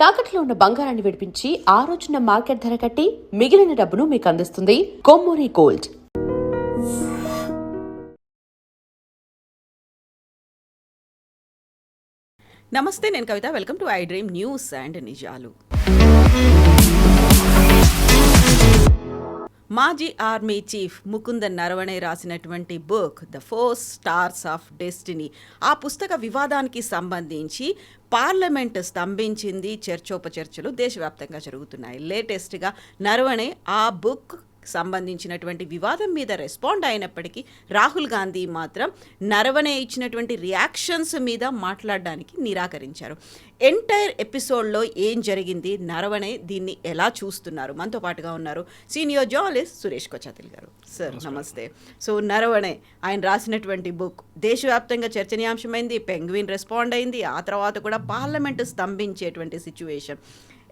తాకట్లో ఉన్న బంగారాన్ని విడిపించి ఆ రోజున మార్కెట్ ధర కట్టి మిగిలిన డబ్బును మీకు అందిస్తుంది కొమ్మూరి గోల్డ్. నమస్తే, నేను Kavitha. Welcome to iDream news and నిజాలు. మాజీ ఆర్మీ చీఫ్ ముకుందన్ నరవణే రాసినటువంటి book the 4 stars of destiny, ఆ పుస్తక వివాదానికి సంబంధించి పార్లమెంట్ స్తంభించింది. చర్చోపచర్చలు దేశవ్యాప్తంగా జరుగుతున్నాయి. లేటెస్ట్గా నరవణే ఆ బుక్ సంబంధించినటువంటి వివాదం మీద రెస్పాండ్ అయినప్పటికీ రాహుల్ గాంధీ మాత్రం నరవణే ఇచ్చినటువంటి రియాక్షన్స్ మీద మాట్లాడడానికి నిరాకరించారు. ఎంటైర్ ఎపిసోడ్లో ఏం జరిగింది, నరవణే దీన్ని ఎలా చూస్తున్నారు? మనతో పాటుగా ఉన్నారు సీనియర్ జర్నలిస్ట్ సురేష్ కొచాతిల్ గారు. సార్ నమస్తే. సో నరవణే ఆయన రాసినటువంటి బుక్ దేశవ్యాప్తంగా చర్చనీయాంశమైంది. పెంగ్విన్ రెస్పాండ్ అయింది. ఆ తర్వాత కూడా పార్లమెంటు స్తంభించేటువంటి సిచ్యువేషన్.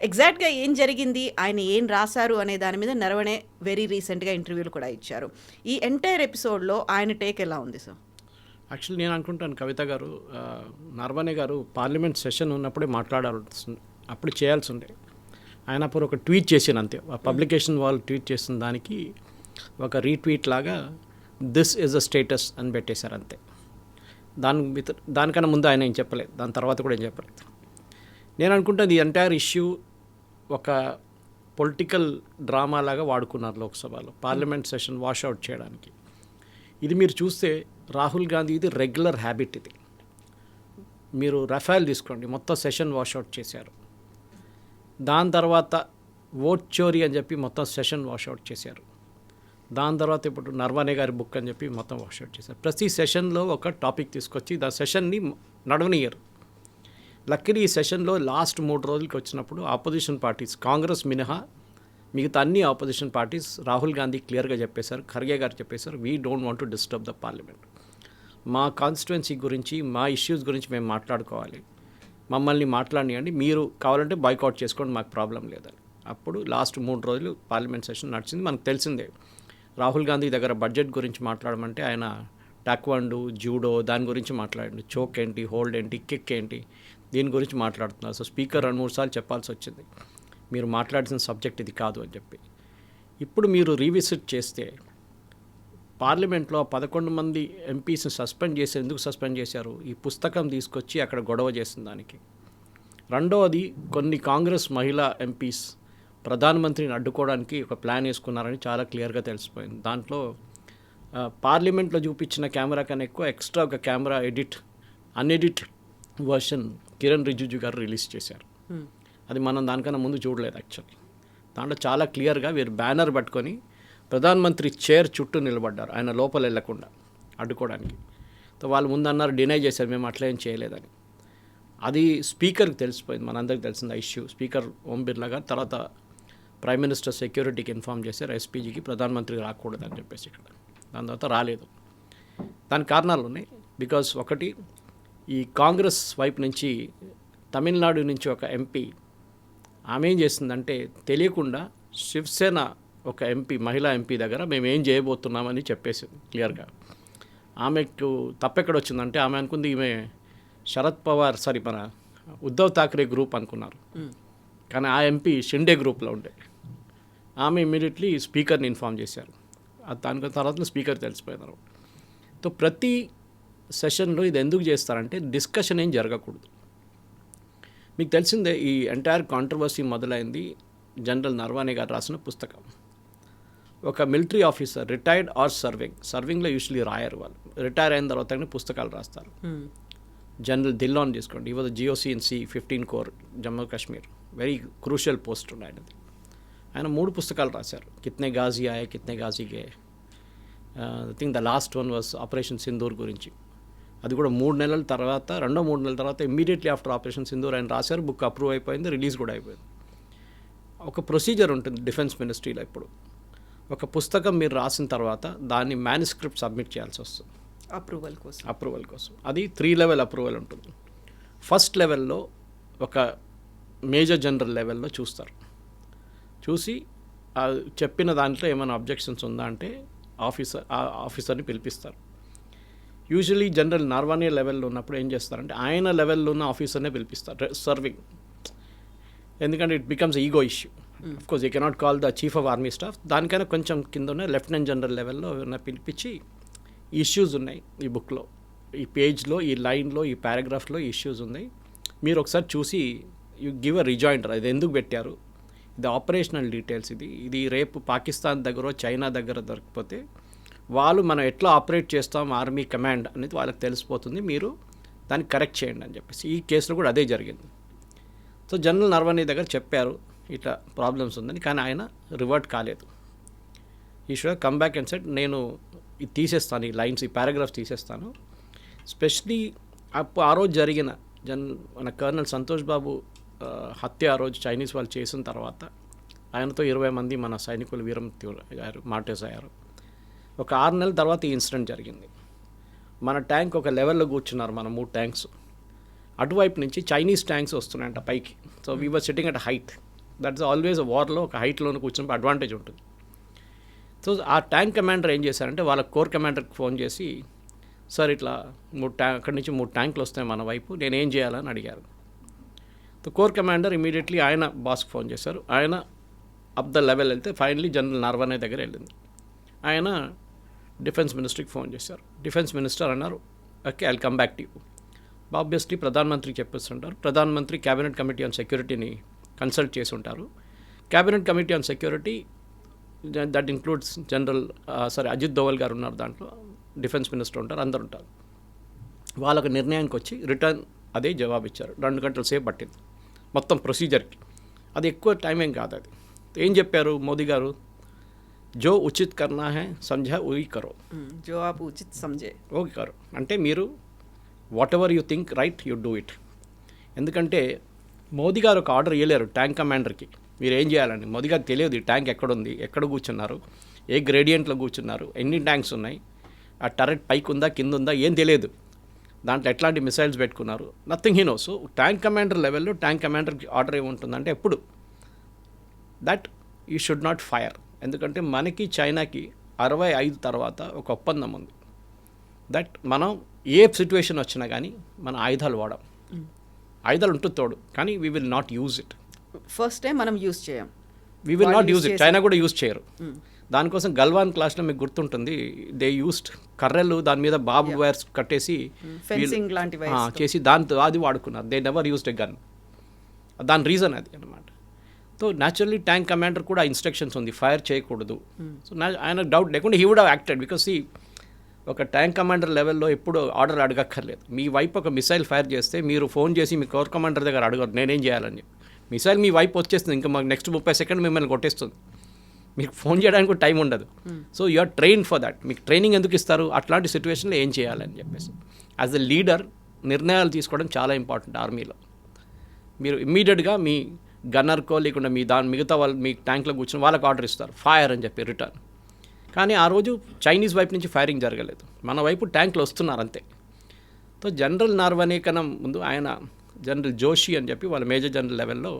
ఎగ్జాక్ట్గా ఏం జరిగింది, ఆయన ఏం రాశారు అనే దాని మీద నరవణే వెరీ రీసెంట్గా ఇంటర్వ్యూలు కూడా ఇచ్చారు. ఈ ఎంటైర్ ఎపిసోడ్లో ఆయన టేక్ ఎలా ఉంది సార్? యాక్చువల్లీ నేను అనుకుంటాను కవిత గారు, నరవణే గారు పార్లమెంట్ సెషన్ ఉన్నప్పుడే మాట్లాడాల్సి, అప్పుడు చేయాల్సి ఉండే. ఆయన అప్పుడు ఒక ట్వీట్ చేసిన అంతే, పబ్లికేషన్ వాళ్ళు ట్వీట్ చేసిన దానికి ఒక రీట్వీట్ లాగా దిస్ ఈజ్ అ స్టేటస్ అని పెట్టేశారు అంతే. దానికన్నా ముందు ఆయన ఏం చెప్పలేదు, దాని తర్వాత కూడా ఏం చెప్పలేదు. నేను అనుకుంటాను ఈ ఎంటైర్ ఇష్యూ ఒక పొలిటికల్ డ్రామా లాగా వాడుకున్నారు లోక్సభలో పార్లమెంట్ సెషన్ వాషౌట్ చేయడానికి. ఇది మీరు చూస్తే రాహుల్ గాంధీ ఇది రెగ్యులర్ హ్యాబిట్. ఇది మీరు రఫేల్ తీసుకోండి, మొత్తం సెషన్ వాషౌట్ చేశారు. దాని తర్వాత ఓట్ చోరీ అని చెప్పి మొత్తం సెషన్ వాషౌట్ చేశారు. దాని తర్వాత ఇప్పుడు నరవణే గారి బుక్ అని చెప్పి మొత్తం వాషౌట్ చేశారు. ప్రతి సెషన్లో ఒక టాపిక్ తీసుకొచ్చి దాని సెషన్ని నడవనియరు. లక్కీలీ ఈ సెషన్లో లాస్ట్ 3 రోజులకి వచ్చినప్పుడు ఆపోజిషన్ పార్టీస్, కాంగ్రెస్ మినహా మిగతా అన్ని ఆపోజిషన్ పార్టీస్ రాహుల్ గాంధీ క్లియర్గా చెప్పేశారు, ఖర్గే గారు చెప్పేశారు, we don't want to disturb the parliament. మా కాన్స్టిట్యుయెన్సీ గురించి, మా ఇష్యూస్ గురించి మేము మాట్లాడుకోవాలి, మమ్మల్ని మాట్లాడియండి, మీరు కావాలంటే బాయ్కాట్ చేసుకోండి, మాకు ప్రాబ్లం లేదని. అప్పుడు లాస్ట్ 3 రోజులు పార్లమెంట్ సెషన్ నడిచింది. మనకు తెలిసిందే, రాహుల్ గాంధీ దగ్గర బడ్జెట్ గురించి మాట్లాడమంటే ఆయన టాక్వాండో, జూడో దాని గురించి మాట్లాడండి, చోక్ ఏంటి, హోల్డ్ ఏంటి, కిక్ ఏంటి, దీని గురించి మాట్లాడుతున్నారు. సో స్పీకర్ 2-3 సార్లు చెప్పాల్సి వచ్చింది, మీరు మాట్లాడాల్సిన సబ్జెక్ట్ ఇది కాదు అని చెప్పి. ఇప్పుడు మీరు రీవిజిట్ చేస్తే పార్లమెంట్లో 11 మంది ఎంపీస్ని సస్పెండ్ చేసి, ఎందుకు సస్పెండ్ చేశారు? ఈ పుస్తకం తీసుకొచ్చి అక్కడ గొడవ చేసిన దానికి. రెండవది, కొన్ని కాంగ్రెస్ మహిళా ఎంపీస్ ప్రధానమంత్రిని అడ్డుకోవడానికి ఒక ప్లాన్ వేసుకున్నారని చాలా క్లియర్గా తెలిసిపోయింది. దాంట్లో పార్లమెంట్లో చూపించిన కెమెరా కన్నా ఎక్కువ ఎక్స్ట్రా ఒక కెమెరా అన్ఎడిట్ వర్షన్ కిరణ్ రిజిజు గారు రిలీజ్ చేశారు. అది మనం దానికన్నా ముందు చూడలేదు యాక్చువల్లీ. దాంట్లో చాలా క్లియర్గా వీరు బ్యానర్ పట్టుకొని ప్రధానమంత్రి చైర్ చుట్టూ నిలబడ్డారు, ఆయన లోపల వెళ్లకుండా అడ్డుకోవడానికి. సో వాళ్ళు ముందు అన్నారు, డినై చేశారు, మేము అట్లా ఏం చేయలేదని. అది స్పీకర్కి తెలిసిపోయింది, మనందరికి తెలిసింది ఆ ఇష్యూ. స్పీకర్ ఓం బిర్లా గారు తర్వాత ప్రైమ్ మినిస్టర్ సెక్యూరిటీకి ఇన్ఫామ్ చేశారు, ఎస్పీజీకి, ప్రధానమంత్రి రాకూడదని చెప్పేసి. ఇక్కడ దాని తర్వాత రాలేదు. దానికి కారణాలు ఉన్నాయి. బికాజ్ ఒకటి, ఈ కాంగ్రెస్ వైపు నుంచి తమిళనాడు నుంచి ఒక ఎంపీ, ఆమె ఏం చేసిందంటే తెలియకుండా శివసేన ఒక ఎంపీ, మహిళా ఎంపీ దగ్గర మేము ఏం చేయబోతున్నామని చెప్పేసింది క్లియర్గా. ఆమెకు తప్పెక్కడ వచ్చిందంటే ఆమె అనుకుంది ఈమె శరద్ పవార్, మన ఉద్ధవ్ థాక్రే గ్రూప్ అనుకున్నారు. కానీ ఆ ఎంపీ షిండే గ్రూప్లో ఉండే. ఆమె ఇమ్మీడియట్లీ స్పీకర్ని ఇన్ఫామ్ చేశారు. దాని తర్వాత స్పీకర్ తెలిసిపోయినారు. సో ప్రతి సెషన్లో ఇది ఎందుకు చేస్తారంటే డిస్కషన్ ఏం జరగకూడదు. మీకు తెలిసిందే, ఈ ఎంటైర్ కాంట్రవర్సీ మొదలైంది జనరల్ నరవణే గారు రాసిన పుస్తకం. ఒక మిలిటరీ ఆఫీసర్, రిటైర్డ్ ఆర్ సర్వింగ్లో యూజువలీ రాయరు వాళ్ళు, రిటైర్ అయిన తర్వాత పుస్తకాలు రాస్తారు. జనరల్ ధిల్లాన్ తీసుకోండి, he was GOC in C 15 Corps Jammu Kashmir, very crucial post ఉండే ఆయనది. ఆయన 3 పుస్తకాలు రాశారు, Kitne Ghazi Aaye, Kitne Ghazi Gaye. I think the last one was operation Sindoor గురించి. అది కూడా 3 నెలల తర్వాత, 3 నెలల తర్వాత ఇమ్మీడియట్లీ ఆఫ్టర్ ఆపరేషన్ సింధూర్ ఆయన రాశారు. బుక్ అప్రూవ్ అయిపోయింది, రిలీజ్ కూడా అయిపోయింది. ఒక ప్రొసీజర్ ఉంటుంది డిఫెన్స్ మినిస్ట్రీలో. ఇప్పుడు ఒక పుస్తకం మీరు రాసిన తర్వాత దాన్ని మ్యానుస్క్రిప్ట్ సబ్మిట్ చేయాల్సి వస్తుంది అప్రూవల్ కోసం. అది 3 లెవెల్ అప్రూవల్ ఉంటుంది. ఫస్ట్ లెవెల్లో ఒక మేజర్ జనరల్ లెవెల్లో చూస్తారు. చూసి చెప్పిన దాంట్లో ఏమైనా అబ్జెక్షన్స్ ఉందా అంటే ఆఫీసర్ని పిలిపిస్తారు. యూజువలీ జనరల్ నరవణే లెవెల్లో ఉన్నప్పుడు ఏం చేస్తారంటే ఆయన లెవెల్లో ఉన్న ఆఫీసర్నే పిలిపిస్తారు, సర్వింగ్. ఎందుకంటే it becomes ego issue. Of course you cannot call the chief of army staff, దానికైనా కొంచెం కింద ఉన్న లెఫ్టినెంట్ జనరల్ లెవెల్లో పిలిపించి ఇష్యూస్ ఉన్నాయి ఈ బుక్లో, ఈ పేజ్లో, ఈ లైన్లో, ఈ పారాగ్రాఫ్లో ఇష్యూస్ ఉన్నాయి, మీరు ఒకసారి చూసి యూ గివ్ అ రిజాయిండర్, అది ఎందుకు పెట్టారు, ఇది ఆపరేషనల్ డీటెయిల్స్, ఇది రేపు పాకిస్తాన్ దగ్గర చైనా దగ్గర దొరికిపోతే వాళ్ళు మనం ఎట్లా ఆపరేట్ చేస్తాం ఆర్మీ కమాండ్ అనేది వాళ్ళకి తెలిసిపోతుంది, మీరు దాన్ని కరెక్ట్ చేయండి అని చెప్పేసి. ఈ కేసులో కూడా అదే జరిగింది. సో జనరల్ నరవణే దగ్గర చెప్పారు ఇట్లా ప్రాబ్లమ్స్ ఉందని, కానీ ఆయన రివర్ట్ కాలేదు. ఈ should come back and set నేను ఇది తీసేస్తాను, ఈ లైన్స్, ఈ పారాగ్రాఫ్స్ తీసేస్తాను. స్పెషలీ ఆ రోజు జరిగిన మన కర్నల్ సంతోష్ బాబు హత్య ఆ రోజు చైనీస్ వాళ్ళు చేసిన తర్వాత ఆయనతో 20 మంది మన సైనికులు మార్టర్స్ అయ్యారు. ఒక 6 నెలల తర్వాత ఈ ఇన్సిడెంట్ జరిగింది. మన ట్యాంక్ ఒక లెవెల్లో కూర్చున్నారు, మన 3 ట్యాంక్స్, అటువైపు నుంచి చైనీస్ ట్యాంక్స్ వస్తున్నాయంట పైకి. So we were sitting at height, that's always వార్లో ఒక హైట్లోనే కూర్చున్నప్పుడు అడ్వాంటేజ్ ఉంటుంది. సో ఆ ట్యాంక్ కమాండర్ ఏం చేశారంటే వాళ్ళ కోర్ కమాండర్కి ఫోన్ చేసి, సార్ ఇట్లా అక్కడి నుంచి 3 ట్యాంకులు వస్తాయి మన వైపు, నేనేం చేయాలని అడిగారు. సో కోర్ కమాండర్ ఇమీడియట్లీ ఆయన బాస్కి ఫోన్ చేశారు. ఆయన అప్ ద లెవెల్ వెళ్తే ఫైనలీ జనరల్ నరవణే దగ్గర వెళ్ళింది. ఆయన డిఫెన్స్ మినిస్టర్కి ఫోన్ చేశారు. డిఫెన్స్ మినిస్టర్ అన్నారు, okay I'll come back to you. Obviously ప్రధానమంత్రికి చెప్పేస్తుంటారు. ప్రధానమంత్రి క్యాబినెట్ కమిటీ ఆన్ సెక్యూరిటీని కన్సల్ట్ చేసి ఉంటారు. Cabinet committee on security that includes Ajit Doval గారు ఉన్నారు దాంట్లో, డిఫెన్స్ మినిస్టర్ ఉంటారు, అందరు ఉంటారు. వాళ్ళకు నిర్ణయానికి వచ్చి రిటర్న్ అదే జవాబు ఇచ్చారు. 2 గంటల సేపు పట్టింది మొత్తం ప్రొసీజర్కి. అది ఎక్కువ టైం ఏం కాదు. అది ఏం చెప్పారు మోదీ గారు, జో ఉచిత్ కర్నా హై సంజా ఓయి కరో, జో ఆప్ ఉచిత్ సంజే ఓకే కరో, అంటే మీరు what ever you think right you do it. ఎందుకంటే మోదీ గారు ఒక ఆర్డర్ ఇవ్వలేరు ట్యాంక్ కమాండర్కి మీరు ఏం చేయాలని. మోదీ గారికి తెలియదు ఈ ట్యాంక్ ఎక్కడుంది, ఎక్కడ కూర్చున్నారు, ఏ గ్రేడియంట్లో కూర్చున్నారు, ఎన్ని ట్యాంక్స్ ఉన్నాయి, ఆ టరెట్ పైకి ఉందా కింద ఉందా ఏం తెలియదు, దాంట్లో ఎట్లాంటి మిసైల్స్ పెట్టుకున్నారు, nothing he no. So tank commander లెవెల్లో ట్యాంక్ కమాండర్కి ఆర్డర్ ఏముంటుందంటే ఎప్పుడు that you should not fire. ఎందుకంటే మనకి చైనాకి 65 తర్వాత ఒక ఒప్పందం ఉంది దట్ మనం ఏ సిచ్యువేషన్ వచ్చినా కానీ మన ఆయుధాలు వాడం. ఆయుధాలు ఉంటుంది తోడు, కానీ we will not use it. First time మనం యూజ్ చేయం, we will not use it. China కూడా యూజ్ చేయరు. దానికోసం గల్వాన్ క్లాస్లో మీకు గుర్తుంటుంది, దే యూస్డ్ కర్రెలు దాని మీద బాబు వైర్స్ కట్టేసి ఫెన్సింగ్ లాంటివి చేసి దాంతో అది వాడుకున్నారు. They never used a gun. దాని రీజన్ అది అనమాట. సో న్యాచురల్లీ ట్యాంక్ కమాండర్ కూడా ఇన్స్ట్రక్షన్స్ ఉంది ఫైర్ చేయకూడదు. సో ఆయన డౌట్ లేకుండా he would have acted, because ఒక ట్యాంక్ కమాండర్ లెవెల్లో ఎప్పుడు ఆర్డర్ అడగక్కర్లేదు. మీ వైపు ఒక మిసైల్ ఫైర్ చేస్తే మీరు ఫోన్ చేసి మీ కోర్ కమాండర్ దగ్గర అడగరు నేనేం చేయాలని చెప్పి. మిసైల్ మీ వైపు వచ్చేస్తుంది, ఇంకా మాకు నెక్స్ట్ 30 సెకండ్ మిమ్మల్ని కొట్టేస్తుంది, మీకు ఫోన్ చేయడానికి టైం ఉండదు. So you are train for that. మీకు ట్రైనింగ్ ఎందుకు ఇస్తారు, అట్లాంటి సిచ్యువేషన్లో ఏం చేయాలని చెప్పేసి. యాజ్ ఎ లీడర్ నిర్ణయాలు తీసుకోవడం చాలా ఇంపార్టెంట్ ఆర్మీలో. మీరు ఇమ్మీడియట్గా మీ గన్నర్కో లేకుండా మీ మిగతా వాళ్ళు మీ ట్యాంక్లో కూర్చొని వాళ్ళకి ఆర్డర్ ఇస్తారు ఫైర్ అని చెప్పి రిటర్న్. కానీ ఆ రోజు చైనీస్ వైపు నుంచి ఫైరింగ్ జరగలేదు, మన వైపు ట్యాంకులు వస్తున్నారు అంతే. సో జనరల్ నరవణే కన్నా ముందు ఆయన జనరల్ జోషి అని చెప్పి వాళ్ళ మేజర్ జనరల్ లెవెల్లో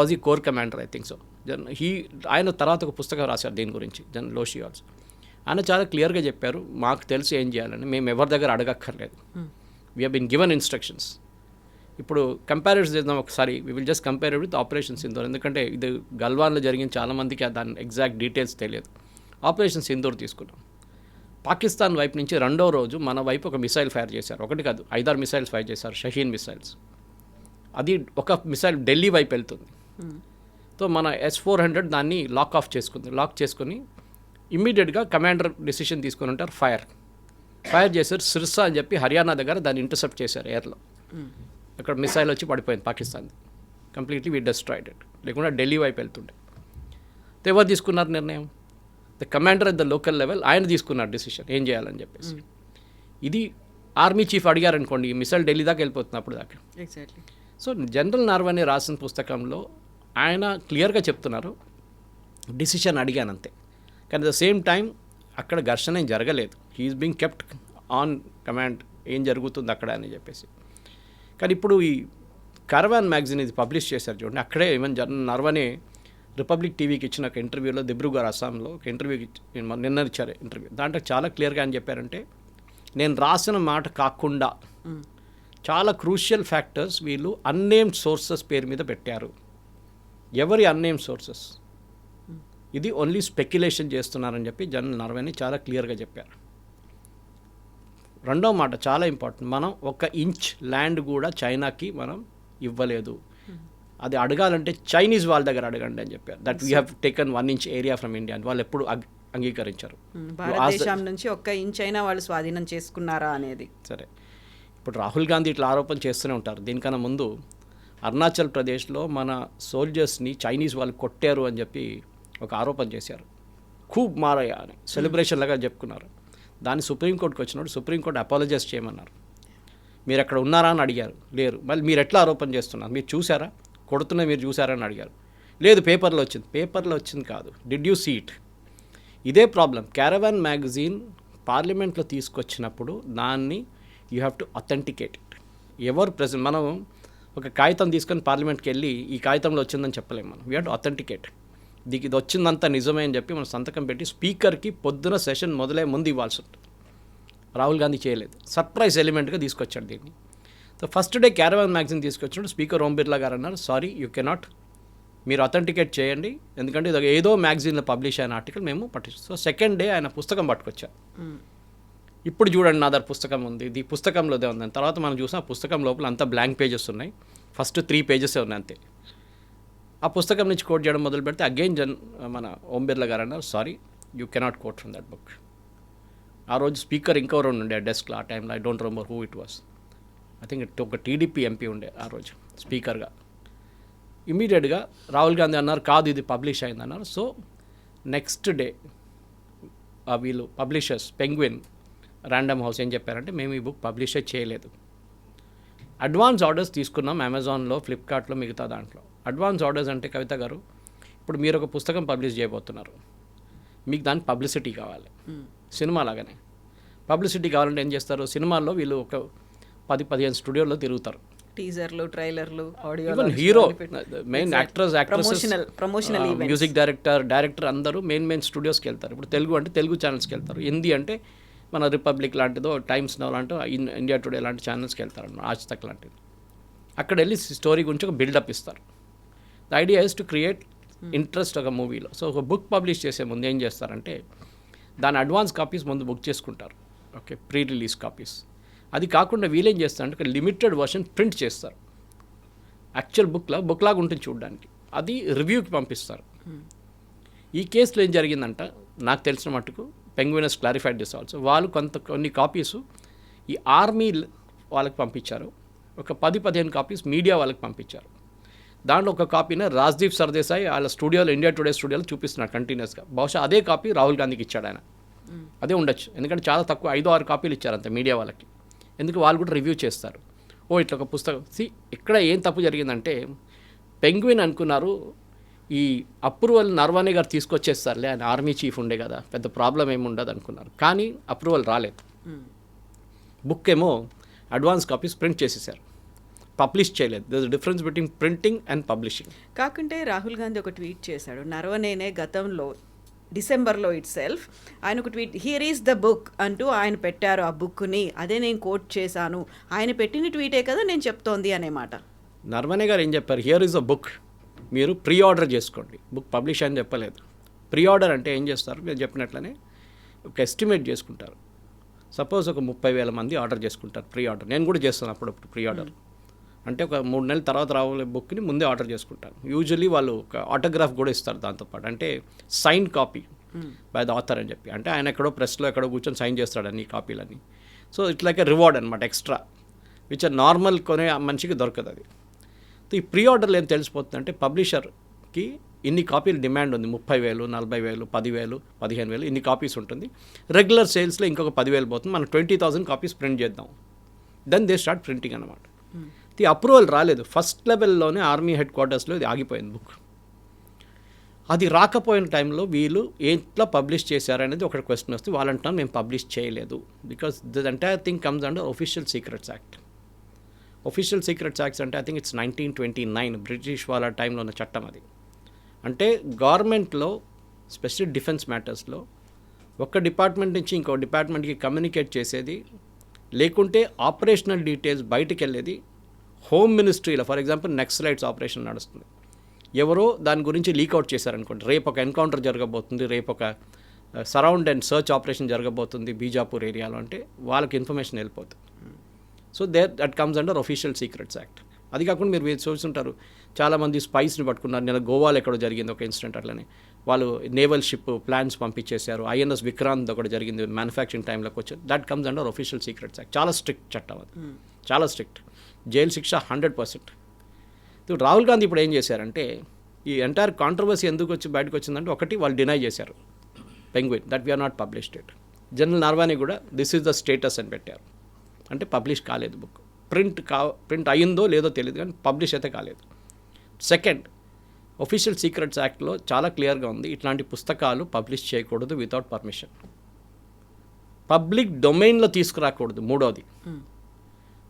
వాజ్ ఈ core commander I think so. ఆయన తర్వాత ఒక పుస్తకం రాశారు దీని గురించి, జనరల్ లోషి ఆల్సో. ఆయన చాలా క్లియర్గా చెప్పారు మాకు తెలిసి ఏం చేయాలని, మేము ఎవరి దగ్గర అడగక్కర్లేదు, we have been given instructions. ఇప్పుడు కంపారిజన్ చేద్దాం ఒకసారి, we will just compare with operation Sindoor. ఎందుకంటే ఇది గల్వాన్లో జరిగిన చాలామందికి దాని ఎగ్జాక్ట్ డీటెయిల్స్ తెలియదు. ఆపరేషన్ సింధూర్ తీసుకున్నాం. పాకిస్తాన్ వైపు నుంచి 2వ రోజు మన వైపు ఒక మిసైల్ ఫైర్ చేశారు, ఒకటి కాదు 5-6 మిసైల్స్ ఫైర్ చేశారు, షహీన్ మిసైల్స్. అది ఒక మిసైల్ ఢిల్లీ వైపు వెళ్తుంది. సో మన S-400 దాన్ని లాక్ చేసుకుని ఇమ్మీడియట్గా కమాండర్ డెసిషన్ తీసుకుని ఉంటారు ఫైర్ చేశారు. సిర్సా అని చెప్పి హర్యానా దగ్గర దాన్ని ఇంటర్సెప్ట్ చేశారు ఎయిర్లో. అక్కడ మిసైల్ వచ్చి పడిపోయింది Pakistan, completely we destroyed it. లేకుండా ఢిల్లీ వైపు వెళ్తుండే. ఎవరు తీసుకున్నారు నిర్ణయం, the commander at the local level, ఆయన తీసుకున్నారు డెసిషన్ ఏం చేయాలని చెప్పేసి. ఇది ఆర్మీ చీఫ్ అడిగారనుకోండి, ఈ మిసైల్ ఢిల్లీ దాకా వెళ్ళిపోతుంది అప్పుడు దాకా. ఎగ్జాక్ట్లీ. సో జనరల్ నరవణే రాసిన పుస్తకంలో ఆయన క్లియర్గా చెప్తున్నారు డిసిషన్ అడిగానంతే, కానీ ద సేమ్ టైం అక్కడ ఘర్షణ ఏం జరగలేదు. He is being kept on command, ఏం జరుగుతుంది అక్కడ అని చెప్పేసి. కానీ ఇప్పుడు ఈ కరవాన్ మ్యాగజైన్ ఇది పబ్లిష్ చేశారు చూడండి, అక్కడే ఈవెన్ జనరల్ నరవణే రిపబ్లిక్ టీవీకి ఇచ్చిన ఒక ఇంటర్వ్యూలో, దిబ్రూగఢ్ అస్సాంలో ఒక ఇంటర్వ్యూకి నిన్న ఇచ్చారు ఇంటర్వ్యూ. దాంట్లో చాలా క్లియర్గా అని చెప్పారంటే, నేను రాసిన మాట కాకుండా చాలా క్రూషియల్ ఫ్యాక్టర్స్ వీళ్ళు అన్నేమ్డ్ సోర్సెస్ పేరు మీద పెట్టారు. ఎవరి అన్నేమ్ సోర్సెస్, ఇది ఓన్లీ స్పెక్యులేషన్ చేస్తున్నారని చెప్పి జనరల్ నరవణే చాలా క్లియర్గా చెప్పారు. రెండో మాట చాలా ఇంపార్టెంట్, మనం 1 ఇంచ్ ల్యాండ్ కూడా చైనాకి మనం ఇవ్వలేదు. అది అడగాలంటే చైనీస్ వాళ్ళ దగ్గర అడగండి అని చెప్పారు. That we have taken 1 inch area from India అని వాళ్ళు ఎప్పుడు అంగీకరించారు. భారతదేశం నుంచి 1 ఇంచ్ అయినా వాళ్ళు స్వాధీనం చేసుకున్నారా అనేది. సరే, ఇప్పుడు రాహుల్ గాంధీ ఇట్లా ఆరోపణ చేస్తూనే ఉంటారు. దీనికన్నా ముందు అరుణాచల్ ప్రదేశ్లో మన సోల్జర్స్ని చైనీస్ వాళ్ళు కొట్టారు అని చెప్పి ఒక ఆరోపణ చేశారు. ఖూబ్ మారయ్య అని సెలబ్రేషన్ లాగా చెప్పుకున్నారు. దాన్ని సుప్రీంకోర్టుకి వచ్చినప్పుడు సుప్రీంకోర్టు అపాలజైజ్ చేయమన్నారు. మీరు అక్కడ ఉన్నారా అని అడిగారు, లేరు. మళ్ళీ మీరు ఎట్లా ఆరోపణ చేస్తున్నారు, మీరు చూసారా, కొడుతున్నా మీరు చూసారా అని అడిగారు. లేదు పేపర్లో వచ్చింది. పేపర్లో వచ్చింది కాదు, డిడ్ యూ సీ ఇట్. ఇదే ప్రాబ్లం. క్యారవాన్ మ్యాగజైన్ పార్లమెంట్లో తీసుకొచ్చినప్పుడు దాన్ని you have to authenticate it. ఎవరు ప్రెసెంట్, మనం ఒక కాగితం తీసుకొని పార్లమెంట్కి వెళ్ళి ఈ కాగితంలో వచ్చిందని చెప్పలేము మనం. We have to authenticate. ఇది వచ్చిందంతా నిజమే అని చెప్పి మనం సంతకం పెట్టి స్పీకర్కి పొద్దున సెషన్ మొదలై ముందు ఇవ్వాల్సి ఉంటుంది. రాహుల్ గాంధీ చేయలేదు, సర్ప్రైజ్ ఎలిమెంట్గా తీసుకొచ్చాడు దీన్ని. So first day caravan magazine తీసుకొచ్చినప్పుడు స్పీకర్ ఓం బిర్లా గారు అన్నారు, సారీ యూ కెనాట్, మీరు అథెంటికేట్ చేయండి, ఎందుకంటే ఇది ఏదో మ్యాగజైన్లో పబ్లిష్ అయిన ఆర్టికల్ మేము పట్టించాం. సో సెకండ్ డే ఆయన పుస్తకం పట్టుకొచ్చారు. ఇప్పుడు చూడండి నా దగ్గర పుస్తకం ఉంది, ఇది పుస్తకంలోదే ఉందని. తర్వాత మనం చూసాం ఆ పుస్తకం లోపల అంతా బ్లాంక్ పేజెస్ ఉన్నాయి, ఫస్ట్ 3 పేజెసే ఉన్నాయి అంతే. ఆ పుస్తకం నుంచి కోట్ చేయడం మొదలు పెడితే అగైన్ మన ఓం బిర్లా గారు అన్నారు, sorry you cannot quote from that book. ఆ రోజు స్పీకర్ ఇంకెవరు ఉండే డెస్క్లో ఆ టైంలో, I don't remember who it was. I think ఒక టీడీపీ ఎంపీ ఉండే ఆ రోజు స్పీకర్గా. ఇమీడియట్గా రాహుల్ గాంధీ అన్నారు, కాదు ఇది పబ్లిష్ అయింది అన్నారు. సో నెక్స్ట్ డే వీళ్ళు పబ్లిషర్స్ పెంగ్విన్ ర్యాండమ్ హౌస్ ఏం చెప్పారంటే, మేము ఈ బుక్ పబ్లిషే చేయలేదు, అడ్వాన్స్ ఆర్డర్స్ తీసుకున్నాం అమెజాన్లో, ఫ్లిప్కార్ట్లో, మిగతా దాంట్లో. అడ్వాన్స్ ఆర్డర్స్ అంటే కవిత గారు, ఇప్పుడు మీరు ఒక పుస్తకం పబ్లిష్ చేయబోతున్నారు, మీకు దానికి పబ్లిసిటీ కావాలి. సినిమా లాగానే పబ్లిసిటీ కావాలంటే ఏం చేస్తారు, సినిమాల్లో వీళ్ళు ఒక 10-15 స్టూడియోల్లో తిరుగుతారు, టీజర్లు, ట్రైలర్లు, audio, even hero, main actors, actresses, promotional music director అందరూ మెయిన్ స్టూడియోస్కి వెళ్తారు. ఇప్పుడు తెలుగు అంటే తెలుగు ఛానల్స్కి వెళ్తారు, హిందీ అంటే మన రిపబ్లిక్ లాంటిదో, టైమ్స్ నౌ లాంటి, ఇండియా టుడే లాంటి ఛానల్స్కి వెళ్తారు, ఆజ్ తక్ లాంటిది. అక్కడ వెళ్ళి స్టోరీ గురించి ఒక బిల్డప్ ఇస్తారు. The idea is to create interest ఒక మూవీలో. సో ఒక బుక్ పబ్లిష్ చేసే ముందు ఏం చేస్తారంటే, దాని అడ్వాన్స్ కాపీస్ ముందు బుక్ చేసుకుంటారు, ఓకే, ప్రీ రిలీజ్ కాపీస్. అది కాకుండా వీళ్ళేం చేస్తారంటే ఒక లిమిటెడ్ వర్షన్ ప్రింట్ చేస్తారు, యాక్చువల్ బుక్ లాగా ఉంటుంది చూడడానికి, అది రివ్యూకి పంపిస్తారు. ఈ కేసులో ఏం జరిగిందంట, నాకు తెలిసిన మట్టుకు పెంగ్వినస్ క్లారిఫైడ్ దిస్ ఆల్సో, వాళ్ళు కొన్ని కాపీసు ఈ ఆర్మీ వాళ్ళకి పంపించారు, ఒక 10-15 కాపీస్ మీడియా వాళ్ళకి పంపించారు. దాంట్లో ఒక కాపీని రాజ్దీప్ సర్దేశాయ్ వాళ్ళ స్టూడియోలో, ఇండియా టుడే స్టూడియోలో చూపిస్తున్నాడు కంటిన్యూస్గా. బహుశా అదే కాపీ రాహుల్ గాంధీకి ఇచ్చాడు ఆయన, అదే ఉండొచ్చు, ఎందుకంటే చాలా తక్కువ 5-6 కాపీలు ఇచ్చారు అంతే మీడియా వాళ్ళకి. ఎందుకు, వాళ్ళు కూడా రివ్యూ చేస్తారు. ఓ ఇట్లా ఒక పుస్తకం. ఇక్కడ ఏం తప్పు జరిగిందంటే, పెంగ్విన్ అనుకున్నారు ఈ అప్రూవల్ నరవణే గారు తీసుకొచ్చేస్తారులే, ఆయన ఆర్మీ చీఫ్ ఉండే కదా, పెద్ద ప్రాబ్లం ఏమి ఉండదు అనుకున్నారు. కానీ అప్రూవల్ రాలేదు. బుక్ ఏమో అడ్వాన్స్ కాపీస్ ప్రింట్ చేసేసారు, పబ్లిష్ చేయలేదు. There is difference between printing and publishing. కాకుంటే రాహుల్ గాంధీ ఒక ట్వీట్ చేశాడు, నరవణేనే గతంలో డిసెంబర్లో ఇట్ సెల్ఫ్ ఆయన ఒక tweet, here is the book అంటూ ఆయన పెట్టారు ఆ బుక్ని, అదే నేను కోట్ చేశాను, ఆయన పెట్టిన ట్వీటే కదా నేను చెప్తోంది అనే మాట. నరవణే గారు ఏం చెప్పారు, హియర్ ఈస్ ద బుక్, మీరు ప్రీ ఆర్డర్ చేసుకోండి, బుక్ పబ్లిష్ అని చెప్పలేదు. ప్రీ ఆర్డర్ అంటే ఏం చేస్తారు, మీరు చెప్పినట్లనే ఒక ఎస్టిమేట్ చేసుకుంటారు. సపోజ్ ఒక 30,000 మంది ఆర్డర్ చేసుకుంటారు ప్రీ ఆర్డర్. నేను కూడా చేస్తాను అప్పుడప్పుడు ప్రీ ఆర్డర్. అంటే ఒక 3 నెలల తర్వాత రావాలే బుక్ని ముందే ఆర్డర్ చేసుకుంటాను. యూజువలీ వాళ్ళు ఒక ఆటోగ్రాఫ్ కూడా ఇస్తారు దాంతోపాటు, అంటే sign copy by the author అని చెప్పి, అంటే ఆయన ఎక్కడో ప్రెస్లో ఎక్కడో కూర్చొని సైన్ చేస్తాడని ఈ కాపీలని. So it's like a reward అనమాట, ఎక్స్ట్రా, విచ్ నార్మల్ కొనే మనిషికి దొరకదు అది. ఈ ప్రీ ఆర్డర్లు ఏం తెలిసిపోతుంది అంటే, పబ్లిషర్కి ఇన్ని కాపీలు డిమాండ్ ఉంది, 30,000, 40,000, 10,000, 15,000 ఇన్ని కాపీస్ ఉంటుంది. రెగ్యులర్ సేల్స్లో ఇంకొక 10,000 పోతుంది, మనం 20,000 కాపీస్ ప్రింట్ చేద్దాం. దెన్ దే స్టార్ట్ ప్రింటింగ్ అనమాట. ఈ అప్రూవల్ రాలేదు, ఫస్ట్ లెవెల్లోనే ఆర్మీ హెడ్ క్వార్టర్స్లో ఇది ఆగిపోయింది బుక్. అది రాకపోయిన టైంలో వీళ్ళు ఎట్లా పబ్లిష్ చేశారనేది ఒక క్వశ్చన్ వస్తే, వాళ్ళంటాం మేము పబ్లిష్ చేయలేదు, because this entire thing comes under official secrets act. Official secrets acts అంటే ఐ థింక్ ఇట్స్ 1929 బ్రిటిష్ వాళ్ళ టైంలో ఉన్న చట్టం అది. అంటే గవర్నమెంట్లో స్పెషల్ డిఫెన్స్ మ్యాటర్స్లో ఒక డిపార్ట్మెంట్ నుంచి ఇంకో డిపార్ట్మెంట్కి కమ్యూనికేట్ చేసేది, లేకుంటే ఆపరేషనల్ డీటెయిల్స్ బయటికి వెళ్ళేది home మినిస్ట్రీలో. For example Naxalites operation నడుస్తుంది, ఎవరో దాని గురించి లీక్అవుట్ చేశారనుకోండి, రేపు ఒక ఎన్కౌంటర్ జరగబోతుంది, రేపు ఒక సరౌండ్ అండ్ సర్చ్ ఆపరేషన్ జరగబోతుంది బీజాపూర్ ఏరియాలో అంటే వాళ్ళకి ఇన్ఫర్మేషన్ వెళ్ళిపోతుంది. So that comes under official secrets act. అది కాకుండా మీరు చూస్తుంటారు చాలామంది స్పైస్ని పట్టుకున్నారు. నేను గోవాలో ఎక్కడో జరిగింది ఒక ఇన్సిడెంట్, అట్లనే వాళ్ళు నేవల్ షిప్ ప్లాన్స్ పంపించేశారు. ఐఎన్ఎస్ విక్రాంత్ ఒకటి జరిగింది మ్యానుఫ్యాక్చరింగ్ టైంలోకి వచ్చి, that comes under official secrets act. చాలా స్ట్రిక్ట్ చట్టం అది, చాలా స్ట్రిక్ట్, జైలు శిక్ష 100%. రాహుల్ గాంధీ ఇప్పుడు ఏం చేశారంటే ఈ ఎంటైర్ కాంట్రవర్సీ ఎందుకు వచ్చి బయటకు వచ్చిందంటే, ఒకటి వాళ్ళు డినై చేశారు Penguin that we are not published it. General Naravane కూడా దిస్ ఈజ్ ద స్టేటస్ అని పెట్టారు, అంటే పబ్లిష్ కాలేదు బుక్. ప్రింట్ అయ్యిందో లేదో తెలియదు కానీ పబ్లిష్ అయితే కాలేదు. సెకండ్, అఫీషియల్ సీక్రెట్స్ యాక్ట్లో చాలా క్లియర్గా ఉంది, ఇట్లాంటి పుస్తకాలు పబ్లిష్ చేయకూడదు వితౌట్ పర్మిషన్, పబ్లిక్ డొమైన్లో తీసుకురాకూడదు. మూడోది,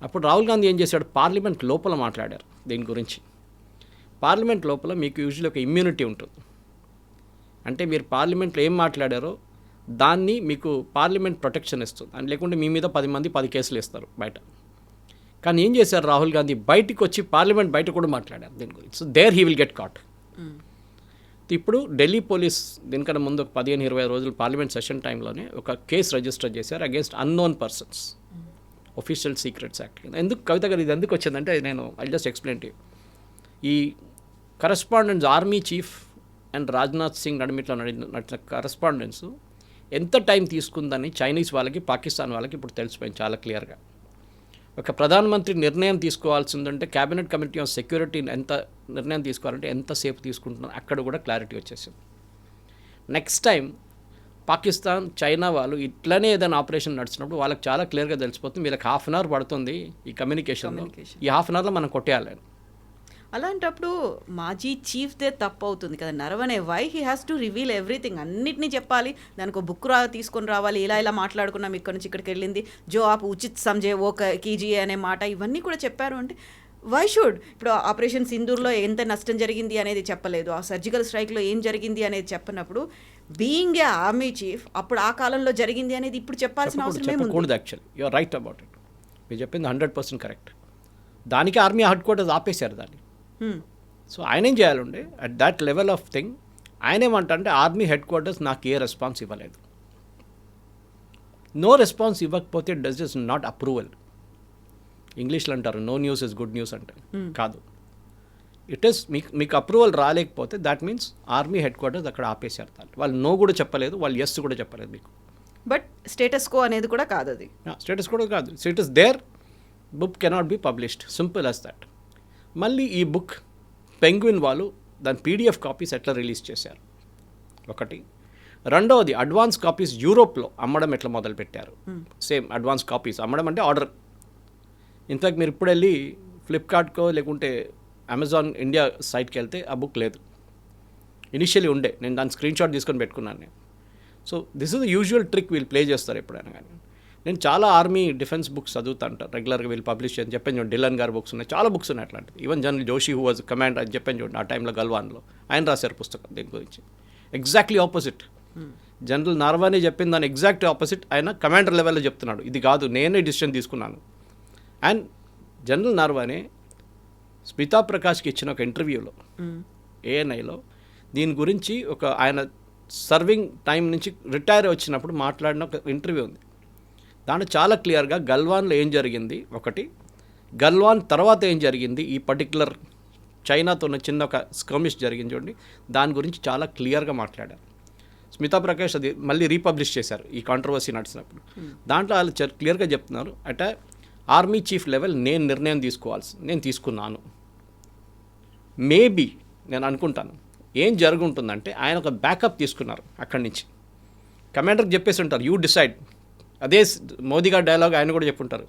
అప్పుడు రాహుల్ గాంధీ ఏం చేశాడు, పార్లమెంట్ లోపల మాట్లాడారు దీని గురించి. పార్లమెంట్ లోపల మీకు యూజువల్లీ ఒక ఇమ్యూనిటీ ఉంటుంది, అంటే మీరు పార్లమెంట్లో ఏం మాట్లాడారో దాన్ని మీకు పార్లమెంట్ ప్రొటెక్షన్ ఇస్తుంది, అని లేకుంటే మీ మీద 10 మంది 10 కేసులు ఇస్తారు బయట. కానీ ఏం చేశారు రాహుల్ గాంధీ, బయటికి వచ్చి పార్లమెంట్ బయట కూడా మాట్లాడారు దీని గురించి. So there he will get caught. ఇప్పుడు ఢిల్లీ పోలీస్ దీనికన్నా ముందు ఒక 15-20 రోజులు పార్లమెంట్ సెషన్ టైంలోనే ఒక కేసు రిజిస్టర్ చేశారు against unknown persons, official secrets act. ఎందుకు కవిత గారు ఇది ఎందుకు వచ్చిందంటే, నేను I just explain to you. ఈ correspondence army chief and Rajnath Singh నడిమిట్లో నడిచిన కరస్పాండెన్స్ ఎంత టైం తీసుకుందని చైనీస్ వాళ్ళకి పాకిస్తాన్ వాళ్ళకి ఇప్పుడు తెలిసిపోయింది చాలా క్లియర్గా. ఒక ప్రధానమంత్రి నిర్ణయం తీసుకోవాల్సిందంటే క్యాబినెట్ కమిటీ ఆఫ్ సెక్యూరిటీ ఎంత నిర్ణయం తీసుకోవాలంటే ఎంతసేపు తీసుకుంటున్నారు అక్కడ కూడా క్లారిటీ వచ్చేసింది. నెక్స్ట్ టైం పాకిస్తాన్ చైనా వాళ్ళు ఇట్లనే ఏదైనా ఆపరేషన్ నడిచినప్పుడు వాళ్ళకి చాలా క్లియర్గా తెలిసిపోతుంది, వీళ్ళకి 1/2 అవర్ పడుతుంది ఈ కమ్యూనికేషన్లో, ఈ 1/2 అవర్లో మనం కొట్టేయాలని. అలాంటప్పుడు మాజీ చీఫ్దే తప్పు అవుతుంది కదా Naravane. Why he has to reveal everything, అన్నిటినీ చెప్పాలి, దానికి ఒక బుక్ తీసుకొని రావాలి, ఇలా మాట్లాడుకున్నాం ఇక్కడ నుంచి ఇక్కడికి వెళ్ళింది, జో ఆప్ ఉచిత్ సంజే ఓ కీజియే అనే మాట ఇవన్నీ కూడా చెప్పారు అంటే వై షుడ్. ఇప్పుడు ఆపరేషన్ సింధూర్లో ఎంత నష్టం జరిగింది అనేది చెప్పలేదు, ఆ సర్జికల్ స్ట్రైక్లో ఏం జరిగింది అనేది చెప్పినప్పుడు బీయింగ్ ఏ ఆర్మీ చీఫ్ అప్పుడు ఆ కాలంలో జరిగింది అనేది ఇప్పుడు చెప్పాల్సిన అవసరం చెప్పకూడదు. Actually you are right about it, మీరు చెప్పింది 100% కరెక్ట్. దానికి ఆర్మీ హెడ్ క్వార్టర్స్ ఆపేశారు దాన్ని. సో ఆయన ఏం చేయాలంటే at that level of thing ఆయన ఏమంటే ఆర్మీ హెడ్ క్వార్టర్స్ నాకు ఏ రెస్పాన్స్ ఇవ్వలేదు, నో రెస్పాన్స్ ఇవ్వకపోతే డస్ ఇస్ నాట్ అప్రూవల్. ఇంగ్లీష్లో అంటారు no news is good news అంటే, కాదు, ఇట్ ఈస్ మీకు అప్రూవల్ రాలేకపోతే that means army headquarters అక్కడ ఆపేశారు. దాన్ని వాళ్ళు నో కూడా చెప్పలేదు, వాళ్ళు ఎస్ కూడా చెప్పలేదు మీకు. బట్ స్టేటస్ కో అనేది కూడా కాదు, అది స్టేటస్ కూడా కాదు. So it is there, book cannot be published, simple as that. మళ్ళీ ఈ బుక్ పెంగ్విన్ వాళ్ళు దాని PDF కాపీస్ ఎట్లా రిలీజ్ చేశారు ఒకటి. రెండవది అడ్వాన్స్ కాపీస్ యూరోప్లో అమ్మడం ఎట్లా మొదలుపెట్టారు. సేమ్ అడ్వాన్స్ కాపీస్ అమ్మడం అంటే ఆర్డర్. ఇన్ఫ్యాక్ట్ మీరు ఇప్పుడు వెళ్ళి ఫ్లిప్కార్ట్కో లేకుంటే అమెజాన్ ఇండియా సైట్కి వెళ్తే ఆ బుక్ లేదు, ఇనిషియలీ ఉండే, నేను దాని స్క్రీన్ షాట్ తీసుకొని పెట్టుకున్నాను నేను. So this is the usual trick వీళ్ళు ప్లే చేస్తారు ఎప్పుడైనా కానీ. నేను చాలా ఆర్మీ డిఫెన్స్ బుక్స్ చదువుతా ఉంటాను రెగ్యులర్గా, వీళ్ళు పబ్లిష్ అని చెప్పాను చూడండి, డిలన్ గారు బుక్స్ ఉన్నాయి, చాలా బుక్స్ ఉన్నాయి అట్లాంటివి. Even general Joshi who was commander అని చెప్పాను చూడండి, ఆ టైంలో గల్వాన్లో ఆయన రాశారు పుస్తకం దీని గురించి. ఎగ్జాక్ట్లీ ఆపోజిట్, జనరల్ నరవానే చెప్పింది దాని ఎగ్జాక్ట్ ఆపోజిట్ ఆయన కమాండర్ లెవెల్లో చెప్తున్నాడు, ఇది కాదు నేనే డిసిషన్ తీసుకున్నాను. అండ్ జనరల్ నరవానే స్మితా ప్రకాష్కి ఇచ్చిన ఒక ఇంటర్వ్యూలో ANIలో దీని గురించి ఒక ఆయన సర్వింగ్ టైం నుంచి రిటైర్ వచ్చినప్పుడు మాట్లాడిన ఒక ఇంటర్వ్యూ ఉంది. దాంట్లో చాలా క్లియర్గా గల్వాన్లో ఏం జరిగింది ఒకటి, గల్వాన్ తర్వాత ఏం జరిగింది, ఈ పర్టికులర్ చైనాతో చిన్న ఒక స్కర్మిష్ జరిగింది చూడండి, దాని గురించి చాలా క్లియర్గా మాట్లాడారు. స్మితా ప్రకాష్ అది మళ్ళీ రీపబ్లిష్ చేశారు ఈ కాంట్రవర్సీ నడిచినప్పుడు. దాంట్లో వాళ్ళు క్లియర్గా చెప్తున్నారు అట ఆర్మీ చీఫ్ లెవెల్ నేను నిర్ణయం నేను తీసుకున్నాను. మేబీ నేను అనుకుంటాను ఏం జరుగుంటుందంటే ఆయన ఒక బ్యాకప్ తీసుకున్నారు అక్కడి నుంచి, కమాండర్కి చెప్పేసి ఉంటారు యూ డిసైడ్. అదే మోదీ గారి డైలాగ్ ఆయన కూడా చెప్పుంటారు,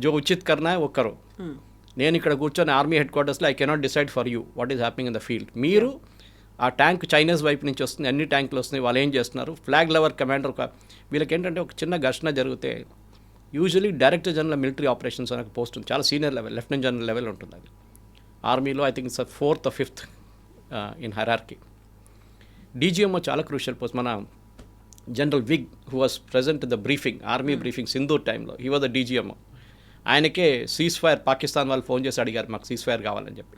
జో ఉచిత్ కర్నా ఒక్కరు, నేను ఇక్కడ కూర్చొని ఆర్మీ హెడ్ క్వార్టర్స్లో I cannot decide for you what is happening in the field. మీరు ఆ ట్యాంక్ చైనీస్ వైపు నుంచి వస్తుంది, అన్ని ట్యాంకులు వస్తున్నాయి, వాళ్ళు ఏం చేస్తున్నారు, ఫ్లాగ్ లెవర్ కమాండర్ వీళ్ళకి ఏంటంటే ఒక చిన్న ఘర్షణ జరిగితే usually director general military operations అనే పోస్ట్ ఉంది, చాలా senior level, lieutenant general level ఉంటుంది అది ఆర్మీలో. I think it's 4th or 5th in hierarchy. DGMO చాలా క్రూషియల్ పోస్ట్. మన general wig who was present the briefing, army briefing Sindoor టైంలో, he was the DGMO. ఆయనకే సీజ్ ఫైర్ పాకిస్తాన్ వాళ్ళు phone చేసి అడిగారు మాకు సీజ్ ఫైర్ కావాలని చెప్పి.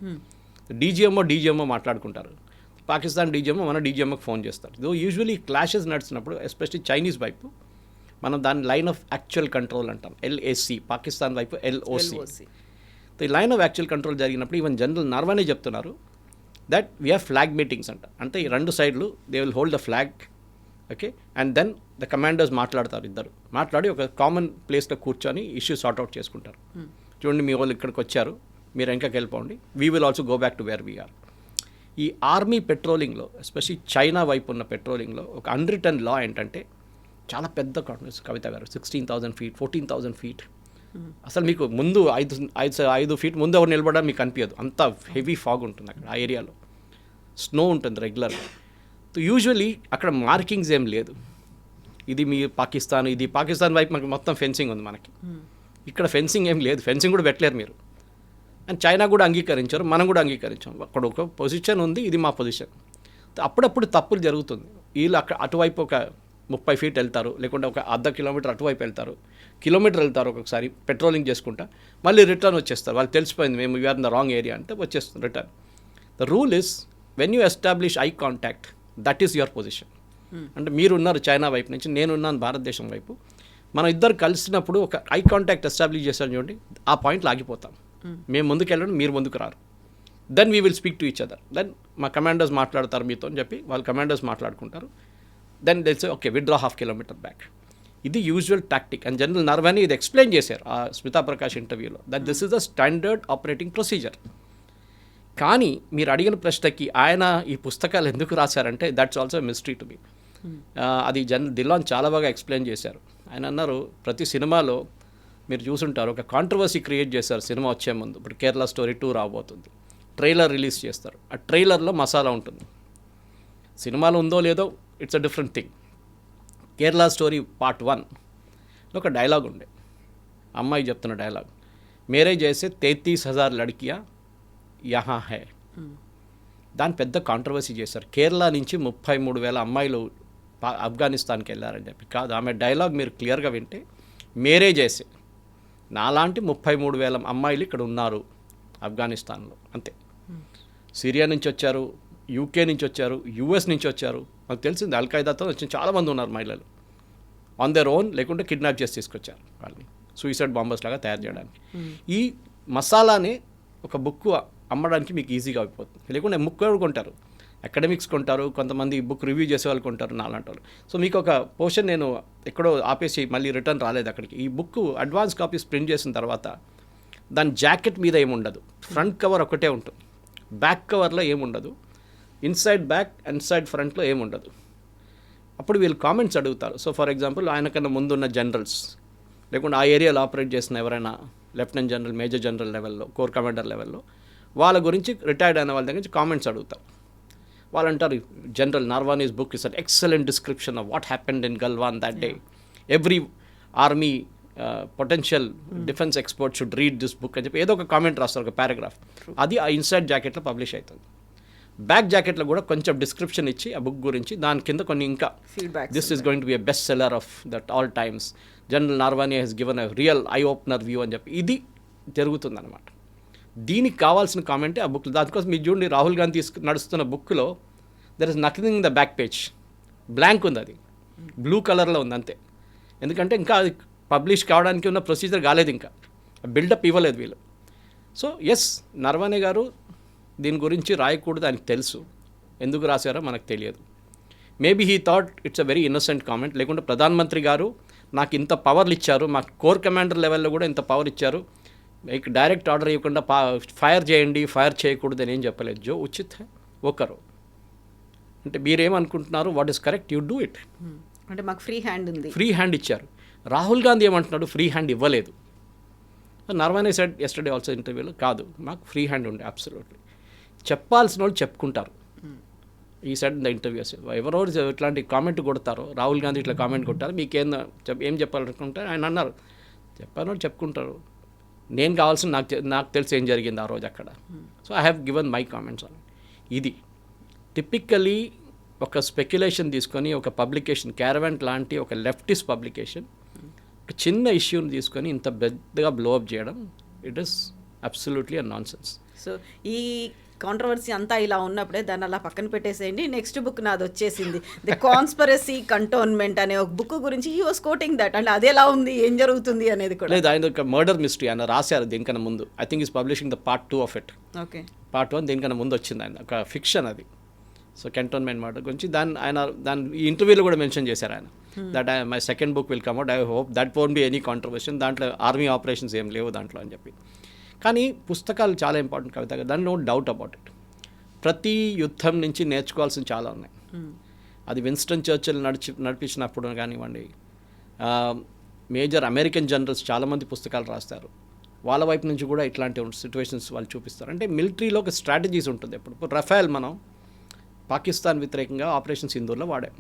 డీజీఎంఓ మాట్లాడుకుంటారు. పాకిస్తాన్ డీజీఎంఓ మన డీజీఎంఓకి ఫోన్ చేస్తారు. ఇదో యూజువలీ క్లాషెస్ నడిచినప్పుడు ఎస్పెషల్లీ చైనీస్ వైపు మనం దాన్ని లైన్ ఆఫ్ యాక్చువల్ కంట్రోల్ అంటాం, LAC. పాకిస్తాన్ వైపు LOC. ఈ లైన్ ఆఫ్ యాక్చువల్ కంట్రోల్ జరిగినప్పుడు ఈవెన్ జనరల్ నర్వానే చెప్తున్నారు that we have flag meetings అంట. అంటే ఈ రెండు సైడ్లు they will hold the flag, okay, and then the commanders మాట్లాడతారు, ఇద్దరు మాట్లాడి ఒక కామన్ ప్లేస్లో కూర్చొని ఇష్యూ సార్ట్అవుట్ చేసుకుంటారు. చూడండి మీ వాళ్ళు ఇక్కడికి వచ్చారు, మీరు వెనకకి వెళ్ళిపోండి, we will also go back to where we are. ఈ ఆర్మీ పెట్రోలింగ్లో ఎస్పెషల్లీ చైనా వైపు ఉన్న పెట్రోలింగ్లో ఒక అన్రిటర్న్ లా ఏంటంటే చాలా పెద్ద కాన్ఫరెన్స్ కవిత గారు, 16,000 feet 14,000 feet. అసలు మీకు ముందు 5 feet ముందు ఎవరు నిలబడడం మీకు అనిపించదు, అంత హెవీ ఫాగ్ ఉంటుంది అక్కడ ఆ ఏరియాలో, స్నో ఉంటుంది రెగ్యులర్గా. యూజువలీ అక్కడ మార్కింగ్స్ ఏం లేదు, ఇది మీ పాకిస్తాన్, ఇది పాకిస్తాన్ వైపు మనకి మొత్తం ఫెన్సింగ్ ఉంది, మనకి ఇక్కడ ఫెన్సింగ్ ఏం లేదు, ఫెన్సింగ్ కూడా పెట్టలేరు మీరు. అండ్ చైనా కూడా అంగీకరించారు, మనం కూడా అంగీకరించాం, అక్కడ ఒక పొజిషన్ ఉంది, ఇది మా పొజిషన్. అప్పుడప్పుడు తప్పులు జరుగుతుంది, వీళ్ళు అక్కడ అటువైపు ఒక 30 feet వెళ్తారు, లేకుంటే ఒక అర్ధ కిలోమీటర్ అటువైపు వెళ్తారు, కిలోమీటర్ వెళ్తారు ఒక్కొక్కసారి పెట్రోలింగ్ చేసుకుంటా, మళ్ళీ రిటర్న్ వచ్చేస్తారు. వాళ్ళు తెలిసిపోయింది మేము we are in the wrong area అంటే వచ్చేస్తుంది return. The rule is when you establish eye contact that is your position. అంటే మీరు ఉన్నారు చైనా వైపు నుంచి, నేనున్నాను భారతదేశం వైపు, మనం ఇద్దరు కలిసినప్పుడు ఒక ఐ కాంటాక్ట్ ఎస్టాబ్లిష్ చేస్తాను చూడండి, ఆ పాయింట్లో ఆగిపోతాం. మేము ముందుకు వెళ్ళండి, మీరు ముందుకు రారు. Then we will speak to each other. Then మా కమాండర్స్ మాట్లాడతారు మీతో అని చెప్పి వాళ్ళ కమాండర్స్ మాట్లాడుకుంటారు. Then they'll say okay withdraw 1/2 kilometer back. ఇది usual tactic. And general Naravane ఇది ఎక్స్ప్లెయిన్ చేశారు ఆ స్మితా ప్రకాష్ ఇంటర్వ్యూలో, that this is the standard operating procedure. కానీ మీరు అడిగిన ప్రశ్నకి ఆయన ఈ పుస్తకాలు ఎందుకు రాశారంటే that's also mystery to me. అది దిల్లాన్ చాలా బాగా ఎక్స్ప్లెయిన్ చేశారు. ఆయన అన్నారు ప్రతి సినిమాలో మీరు చూసుంటారు ఒక కాంట్రవర్సీ క్రియేట్ చేశారు సినిమా వచ్చే ముందు. ఇప్పుడు కేరళ స్టోరీ 2 రాబోతుంది, ట్రైలర్ రిలీజ్ చేస్తారు, ఆ ట్రైలర్లో మసాలా ఉంటుంది, సినిమాలో ఉందో లేదో it's a different thing. Kerala story Part 1లో ఒక డైలాగ్ ఉండే, అమ్మాయి చెప్తున్న డైలాగ్, మేరే జైసే 33,000 లడ్కియా యహా హై. దాని పెద్ద కాంట్రవర్సీ చేశారు. కేరళ నుంచి 33,000 అమ్మాయిలు ఆఫ్ఘనిస్తాన్కి వెళ్ళారని చెప్పి కాదు, ఆమె డైలాగ్ మీరు క్లియర్గా వింటే మేరే జైసే నాలాంటి 33,000 అమ్మాయిలు ఇక్కడ ఉన్నారు ఆఫ్ఘనిస్తాన్లో, అంతే. సిరియా నుంచి వచ్చారు, UK నుంచి వచ్చారు, US నుంచి వచ్చారు, మాకు తెలిసింది అల్ఖైదాతో వచ్చిన చాలామంది ఉన్నారు మహిళలు ఆన్ దేర్ ఓన్, లేకుంటే కిడ్నాప్ చేసి తీసుకొచ్చారు వాళ్ళని సూసైడ్ బాంబర్స్ లాగా తయారు చేయడానికి. ఈ మసాలానే ఒక బుక్ అమ్మడానికి మీకు ఈజీగా అయిపోతుంది. లేకుంటే బుక్ కొంటారు, అకాడమిక్స్ కొంటారు, కొంతమంది బుక్ రివ్యూ చేసే వాళ్ళు కొంటారు, నాలాంటి వాళ్ళు. సో మీకు ఒక పోర్షన్ నేను ఎక్కడో ఆపేసి మళ్ళీ రిటర్న్ రాలేదు అక్కడికి. ఈ బుక్ అడ్వాన్స్ కాపీస్ ప్రింట్ చేసిన తర్వాత దాని జాకెట్ మీద ఏముండదు, ఫ్రంట్ కవర్ ఒకటే ఉంటుంది, బ్యాక్ కవర్లో ఏముండదు, ఇన్సైడ్ బ్యాక్ ఇన్సైడ్ ఫ్రంట్లో ఏముండదు. అప్పుడు వీళ్ళు కామెంట్స్ అడుగుతారు. సో ఫర్ ఎగ్జాంపుల్ ఆయనకన్నా ముందున్న జనరల్స్, లేకుంటే ఆ ఏరియాలో ఆపరేట్ చేసిన ఎవరైనా లెఫ్టినెంట్ జనరల్, మేజర్ జనరల్ లెవెల్లో, కోర్ కమాండర్ లెవెల్లో వాళ్ళ గురించి రిటైర్డ్ అయిన వాళ్ళ దగ్గర నుంచి కామెంట్స్ అడుగుతారు. వాళ్ళు అంటారు general Naravane's book is an excellent description of what happened in Galwan that day. Every army potential defence expert should read this book అని చెప్పి ఏదో ఒక కామెంట్ రాస్తారు, ఒక పారాగ్రాఫ్. అది ఆ ఇన్సైడ్ జాకెట్లో పబ్లిష్ అవుతుంది. బ్యాక్ జాకెట్లో కూడా కొంచెం డిస్క్రిప్షన్ ఇచ్చి ఆ బుక్ గురించి, దాని కింద కొన్ని ఇంకా this is going to be a best seller of that all times, general Naravane he's given a real eye opener view అని చెప్పి ఇది జరుగుతుందన్నమాట. దీనికి కావాల్సిన కామెంటే ఆ బుక్. దానికోసం మీరు చూడండి రాహుల్ గాంధీ నడుస్తున్న బుక్లో there is nothing in the back page, blank ఉంది, అది బ్లూ కలర్లో ఉంది అంతే. ఎందుకంటే ఇంకా అది పబ్లిష్ కావడానికి ఉన్న ప్రొసీజర్ కాలేదు, ఇంకా బిల్డప్ ఇవ్వలేదు వీళ్ళు. సో ఎస్, నర్వానే గారు దీని గురించి రాయకూడదు ఆయనకు తెలుసు, ఎందుకు రాశారో మనకు తెలియదు. Maybe he thought it's a very innocent comment. లేకుంటే ప్రధానమంత్రి గారు నాకు ఇంత పవర్లు ఇచ్చారు, మాకు కోర్ కమాండర్ లెవెల్లో కూడా ఇంత పవర్ ఇచ్చారు, మీకు డైరెక్ట్ ఆర్డర్ ఇవ్వకుండా ఫైర్ చేయండి, ఫైర్ చేయకూడదు అని ఏం చెప్పలేదు. జో ఉచిత్ హై ఓ కరో. అంటే మీరేమనుకుంటున్నారు, what is correct, you do it. అంటే మాకు ఫ్రీ హ్యాండ్ ఉంది, ఫ్రీ హ్యాండ్ ఇచ్చారు. రాహుల్ గాంధీ ఏమంటున్నాడు, ఫ్రీ హ్యాండ్ ఇవ్వలేదు. నర్వానే సెడ్ ఎస్టర్డే ఆల్సో ఇంటర్వ్యూలో, కాదు మాకు ఫ్రీ హ్యాండ్ ఉండే, అబ్సల్యూట్లీ. చెప్పాల్సిన వాళ్ళు చెప్పుకుంటారు. ఈ సెడ్ ద ఇంటర్వ్యూస్ ఎవరో ఇట్లాంటి కామెంట్ కొడతారో, రాహుల్ గాంధీ ఇట్లా కామెంట్ కొట్టారు, ఏం చెప్పాలనుకుంటారు ఆయన అన్నారు, చెప్పాను చెప్పుకుంటారు. నేను కావాల్సిన నాకు తెలిసి ఏం జరిగింది ఆ రోజు అక్కడ. So I have given my comments on. ఇది టిపికలీ ఒక స్పెక్యులేషన్ తీసుకొని ఒక పబ్లికేషన్, క్యారవాన్ లాంటి ఒక లెఫ్టిస్ట్ పబ్లికేషన్ ఒక చిన్న ఇష్యూని తీసుకొని ఇంత పెద్దగా బ్లోఅప్ చేయడం, it is absolutely a non sense. So ఈ కాంట్రవర్సీ అంతా ఇలా ఉన్నప్పుడే దాన్ని అలా పక్కన పెట్టేసేయండి. నెక్స్ట్ బుక్ నాది వచ్చేసింది, ది కాన్స్పరసీ కంటోన్మెంట్ అనే ఒక బుక్ గురించి హీ వాస్ కోటింగ్ దట్. అంటే అది ఎలా ఉంది, ఏం జరుగుతుంది అనేది కూడా. లేదు, ఆయన ఒక మర్డర్ మిస్టరీ ఆయన రాశారు దీనికన్నా ముందు. I think is publishing the part 2 of it. Okay, part 1 దీనికన్నా ముందు వచ్చింది, ఆయన ఒక ఫిక్షన్ అది. సో కంటోన్మెంట్ మర్డర్ గురించి దాని ఈ ఇంటర్వ్యూలో కూడా మెన్షన్ చేశారు ఆయన, that my second book will come out, I hope that won't be any కాంట్రవర్షన్, దాంట్లో ఆర్మీ ఆపరేషన్స్ ఏం లేవు దాంట్లో అని చెప్పి. కానీ పుస్తకాలు చాలా ఇంపార్టెంట్ కవిత గారు, దాని నో డౌట్ అబౌట్ ఇట్. ప్రతి యుద్ధం నుంచి నేర్చుకోవాల్సిన చాలా ఉన్నాయి. అది విన్స్టన్ చర్చిల్ నడిపించినప్పుడు కానివ్వండి, మేజర్ అమెరికన్ జనరల్స్ చాలామంది పుస్తకాలు రాస్తారు, వాళ్ళ వైపు నుంచి కూడా ఇట్లాంటి సిచ్యువేషన్స్ వాళ్ళు చూపిస్తారు. అంటే మిలిటరీలో ఒక స్ట్రాటజీస్ ఉంటుంది. ఇప్పుడు రఫేల్ మనం పాకిస్తాన్ వ్యతిరేకంగా ఆపరేషన్ సింధూర్లో వాడాం.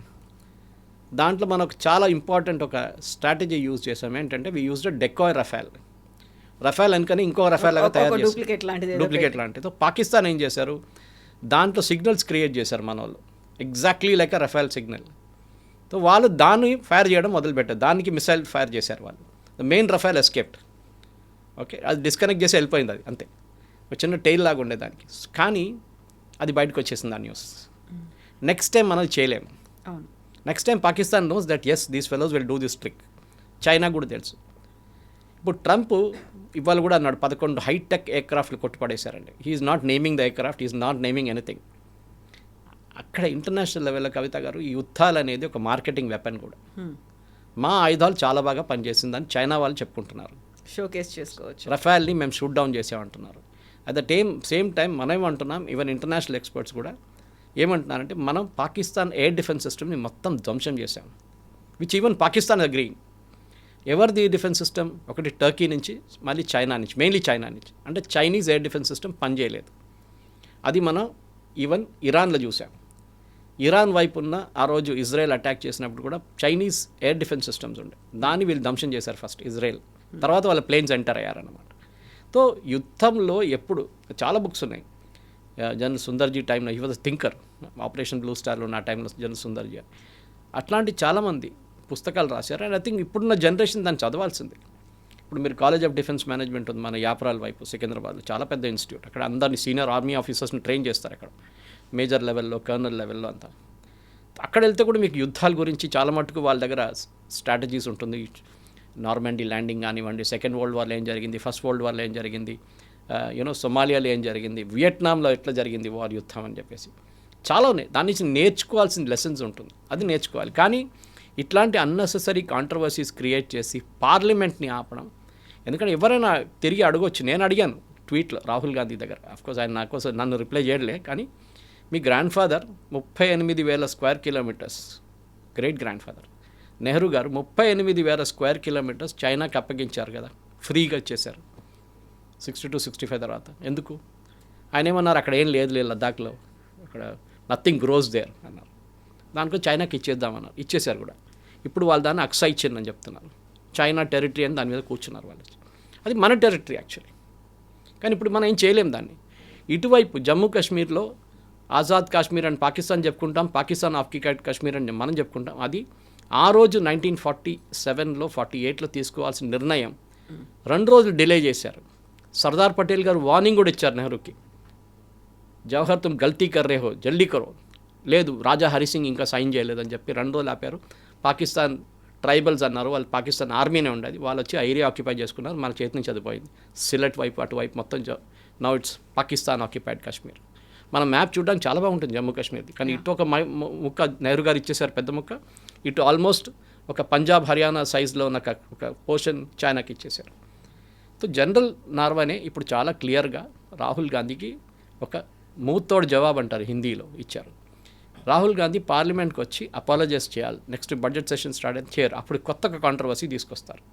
దాంట్లో మనకు చాలా ఇంపార్టెంట్ ఒక స్ట్రాటజీ యూజ్ చేసాం. ఏంటంటే వి యూజ్డ్ డెకాయ్ రఫేల్ అనుకని ఇంకో రఫేల్ లాగా తయారు చేసి డూప్లికేట్ లాంటిది. పాకిస్తాన్ ఏం చేశారు, దాంట్లో సిగ్నల్స్ క్రియేట్ చేశారు మన వాళ్ళు, exactly like a Rafale signal. So వాళ్ళు దాన్ని ఫైర్ చేయడం మొదలుపెట్టారు, దానికి మిసైల్ ఫైర్ చేశారు వాళ్ళు. The main Rafale escaped. Okay, అది డిస్కనెక్ట్ చేసి వెళ్ళిపోయింది, అది అంతే, ఒక చిన్న టైల్ లాగా ఉండే దానికి. కానీ అది బయటకు వచ్చేసింది ఆ న్యూస్. నెక్స్ట్ టైం మనం చేయలేము. Next time Pakistan knows that as these fellows will do this trick. China కూడా తెలుసు. ఇప్పుడు ట్రంప్ ఇవాళ కూడా అన్నాడు 11 హైటెక్ ఎయిర్క్రాఫ్ట్లు కొట్టుపడేశారండి. He's not naming the aircraft, he's not naming anything. అక్కడ ఇంటర్నేషనల్ లెవెల్లో కవిత గారు ఈ యుద్ధాలు అనేది ఒక మార్కెటింగ్ వెపన్ కూడా. మా ఆయుధాలు చాలా బాగా పనిచేసిందని చైనా వాళ్ళు చెప్పుకుంటున్నారు, షోకేస్ చేసుకోవచ్చు. రఫేల్ని మేము షూట్ డౌన్ చేసామంటున్నారు. అట్ ద సేమ్ టైం మనం ఏమంటున్నాం, ఈవెన్ ఇంటర్నేషనల్ ఎక్స్పర్ట్స్ కూడా ఏమంటున్నారంటే మనం పాకిస్తాన్ ఎయిర్ డిఫెన్స్ సిస్టమ్ని మొత్తం ధ్వంసం చేశాం, విచ్ ఈవెన్ పాకిస్తాన్ అగ్రీయింగ్. ఎవరిది డిఫెన్స్ సిస్టమ్? ఒకటి టర్కీ నుంచి, మళ్ళీ చైనా నుంచి, మెయిన్లీ చైనా నుంచి. అంటే చైనీస్ ఎయిర్ డిఫెన్స్ సిస్టమ్ పనిచేయలేదు. అది మనం ఈవెన్ ఇరాన్లో చూసాం. ఇరాన్ వైపు ఉన్న ఆ రోజు ఇజ్రాయెల్ అటాక్ చేసినప్పుడు కూడా చైనీస్ ఎయిర్ డిఫెన్స్ సిస్టమ్స్ ఉండే, దాన్ని వీళ్ళు ధ్వంసం చేశారు ఫస్ట్ ఇజ్రాయెల్, తర్వాత వాళ్ళ ప్లేన్స్ ఎంటర్ అయ్యారన్నమాట. సో యుద్ధంలో ఎప్పుడు చాలా బుక్స్ ఉన్నాయి. జనరల్ సుందర్జీ టైంలో he was thinker, operation blue స్టార్లో ఉన్న టైంలో జనరల్ సుందర్జీ, అట్లాంటి చాలామంది పుస్తకాలు రాశారు. అండ్ ఐ థింక్ ఇప్పుడున్న జనరేషన్ దాన్ని చదవాల్సింది. ఇప్పుడు మీరు కాలేజ్ ఆఫ్ డిఫెన్స్ మేనేజ్మెంట్ ఉంది మన యాప్రాల్ వైపు సికింద్రాబాద్లో, చాలా పెద్ద ఇన్స్టిట్యూట్. అక్కడ అందరినీ సీనియర్ ఆర్మీ ఆఫీసర్స్ని ట్రైన్ చేస్తారు, అక్కడ మేజర్ లెవెల్లో, కర్నల్ లెవెల్లో అంతా. అక్కడ వెళ్తే కూడా మీకు యుద్ధాల గురించి చాలా మటుకు వాళ్ళ దగ్గర స్ట్రాటజీస్ ఉంటుంది. నార్మండీ ల్యాండింగ్ కానివ్వండి, సెకండ్ వరల్డ్ వార్లో ఏం జరిగింది, ఫస్ట్ వరల్డ్ వార్లో ఏం జరిగింది, సొమాలియాలో ఏం జరిగింది, వియట్నాంలో ఎట్లా జరిగింది వార్ యుద్ధం అని చెప్పేసి చాలా ఉన్నాయి. దాని నుంచి నేర్చుకోవాల్సిన లెసన్స్ ఉంటుంది, అది నేర్చుకోవాలి. కానీ ఇట్లాంటి అన్నెసెసరీ కాంట్రవర్సీస్ క్రియేట్ చేసి పార్లమెంట్ని ఆపడం, ఎందుకంటే ఎవరైనా తిరిగి అడగొచ్చు. నేను అడిగాను ట్వీట్లో రాహుల్ గాంధీ దగ్గర, అఫ్కోర్స్ ఆయన నా కోసం నన్ను రిప్లై చేయడలే, కానీ మీ grandfather 38,000 square kilometres, great grandfather Nehru garu 38,000 square kilometres చైనాకి అప్పగించారు కదా, ఫ్రీగా ఇచ్చేశారు 62-65 తర్వాత. ఎందుకు? ఆయన ఏమన్నారు, అక్కడ ఏం లేదు లద్దాఖ్లో, అక్కడ నథింగ్ గ్రోస్ దేర్ అన్నారు. దానికో చైనాకి ఇచ్చేద్దామన్నారు, ఇచ్చేశారు కూడా. ఇప్పుడు వాళ్ళు దాన్ని అక్సై చిన్ అని చెప్తున్నారు, చైనా టెరిటరీ అని దాని మీద కూర్చున్నారు వాళ్ళు. అది మన టెరిటరీ యాక్చువల్లీ, కానీ ఇప్పుడు మనం ఏం చేయలేం దాన్ని. ఇటువైపు జమ్మూ కాశ్మీర్లో ఆజాద్ కాశ్మీర్ అని పాకిస్తాన్ చెప్పుకుంటాం, పాకిస్తాన్ ఆక్యుపైడ్ కాశ్మీర్ అని మనం చెప్పుకుంటాం. అది ఆ రోజు 1947లో 48లో తీసుకోవాల్సిన నిర్ణయం 2 రోజులు డిలే చేశారు. సర్దార్ పటేల్ గారు వార్నింగ్ కూడా ఇచ్చారు నెహ్రూకి, జవహర్ తుమ్ గల్తీ కర్ రే హో, జల్దీ కరో. లేదు, రాజా హరిసింగ్ ఇంకా సైన్ చేయలేదని చెప్పి 2 రోజులు ఆపారు. పాకిస్తాన్ ట్రైబల్స్ అన్నారు, వాళ్ళు పాకిస్తాన్ ఆర్మీనే ఉండేది, వాళ్ళు వచ్చి ఆ ఏరియా ఆక్యుపై చేసుకున్నారు. మన చేతి నుంచి చదిపోయింది. సిలెట్ వైపు అటువైపు మొత్తం now it's Pakistan occupied Kashmir. మన మ్యాప్ చూడడానికి చాలా బాగుంటుంది జమ్మూ కాశ్మీర్ది, కానీ ఇటు ఒక ముక్క నెహ్రూ గారు ఇచ్చేసారు, పెద్ద ముక్క. ఇటు ఆల్మోస్ట్ ఒక పంజాబ్ హర్యానా సైజులో ఉన్న ఒక పోర్షన్ చైనాకి ఇచ్చేశారు. సో జనరల్ నార్వానే ఇప్పుడు చాలా క్లియర్గా రాహుల్ గాంధీకి ఒక మూతోడు జవాబు అంటారు హిందీలో ఇచ్చారు. రాహుల్ గాంధీ పార్లమెంట్కి వచ్చి అపాలజైజ్ చేయాలి, నెక్స్ట్ బడ్జెట్ సెషన్ స్టార్ట్ అయితే చేయరు, అప్పుడు కొత్త కాంట్రవర్సీ తీసుకొస్తారు.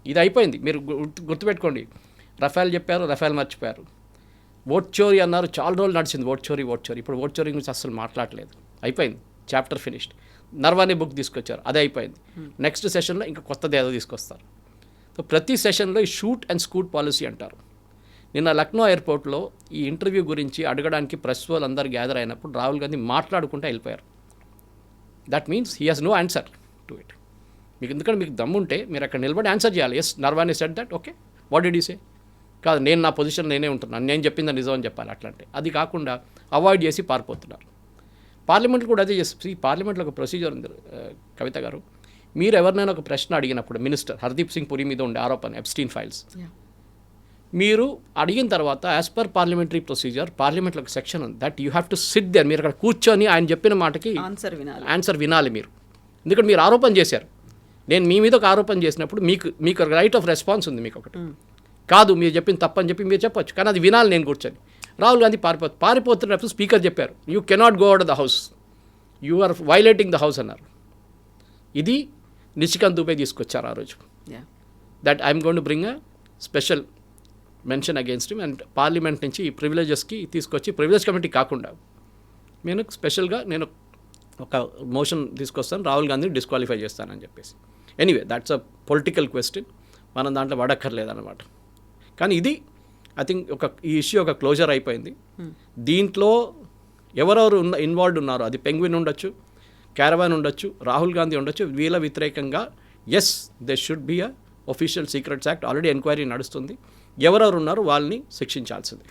ఇది అయిపోయింది, మీరు గుర్తుపెట్టుకోండి. రఫేల్ చెప్పారు, రఫేల్ మర్చిపోయారు. ఓట్ చోరీ అన్నారు, చాలా రోజులు నడిచింది ఓట్ చోరీ. ఇప్పుడు ఓట్ చోరీ గురించి అసలు మాట్లాడలేదు, అయిపోయింది, చాప్టర్ ఫినిష్డ్. నర్వానే బుక్ తీసుకొచ్చారు, అదే అయిపోయింది. నెక్స్ట్ సెషన్లో ఇంకా కొత్తది ఏదో తీసుకొస్తారు. సో ప్రతి సెషన్లో ఈ షూట్ అండ్ స్కూట్ పాలసీ అంటారు. నిన్న లక్నో ఎయిర్పోర్ట్లో ఈ ఇంటర్వ్యూ గురించి అడగడానికి ప్రెస్ వాళ్ళు అందరు గ్యాదర్ అయినప్పుడు రాహుల్ గాంధీ మాట్లాడుకుంటూ వెళ్ళిపోయారు. That means he has no answer to it. మీకు ఎందుకంటే మీకు దమ్ముంటే మీరు అక్కడ నిలబడి ఆన్సర్ చేయాలి. Yes, Naravane said that, okay, what did you say? కాదు నేను నా పొజిషన్ నేనే ఉంటున్నాను, నేను చెప్పింది నిజం అని చెప్పాలి. అట్లాంటి అది కాకుండా అవాయిడ్ చేసి పారిపోతున్నారు. పార్లమెంట్లో కూడా అదే చేసి, పార్లమెంట్లో ఒక ప్రొసీజర్ ఉంది కవిత గారు. మీరు ఎవరినైనా ఒక ప్రశ్న అడిగినప్పుడు, మినిస్టర్ హర్దీప్ సింగ్ పురి మీద ఉండే ఆరోపణ ఎప్స్టీన్ ఫైల్స్, మీరు అడిగిన తర్వాత యాజ్ పర్ పార్లమెంటరీ ప్రొసీజర్ పార్లమెంట్లో ఒక సెక్షన్ ఉంది that you have to sit there. మీరు అక్కడ కూర్చొని ఆయన చెప్పిన మాటకి ఆన్సర్ వినాలి మీరు. ఎందుకంటే మీరు ఆరోపణ చేశారు, నేను మీ మీద ఒక ఆరోపణ చేసినప్పుడు మీకు రైట్ ఆఫ్ రెస్పాన్స్ ఉంది. మీకు ఒకటి కాదు మీరు చెప్పింది తప్పని చెప్పి మీరు చెప్పొచ్చు, కానీ అది వినాలి నేను కూర్చొని. రాహుల్ గాంధీ పారిపోతున్నప్పుడు స్పీకర్ చెప్పారు, you cannot go out of the house, you are violating the house అన్నారు. ఇది నిషికాంత్ దుబే తీసుకొచ్చారు ఆ రోజు. That I'm going to bring a special mention against him and parliament నుంచి ఈ ప్రివిలేజెస్కి తీసుకొచ్చి, ప్రివిలేజ్ కమిటీ కాకుండా నేను స్పెషల్గా నేను ఒక మోషన్ తీసుకొస్తాను, రాహుల్ గాంధీని డిస్క్వాలిఫై చేస్తానని చెప్పేసి. Anyway that's a political question, మనం దాంట్లో పడక్కర్లేదన్నమాట. కానీ ఇది ఐ థింక్ ఈ ఇష్యూ ఒక క్లోజర్ అయిపోయింది. దీంట్లో ఎవరెవరు ఇన్వాల్వ్డ్ ఉన్నారో, అది పెంగ్విన్ ఉండొచ్చు, క్యారవాన్ ఉండొచ్చు, రాహుల్ గాంధీ ఉండొచ్చు, వీళ్ళ వ్యతిరేకంగా as they should be a official secrets act. Already enquiry నడుస్తుంది. ఎవరెవరు ఉన్నారో వాళ్ళని శిక్షించాల్సింది.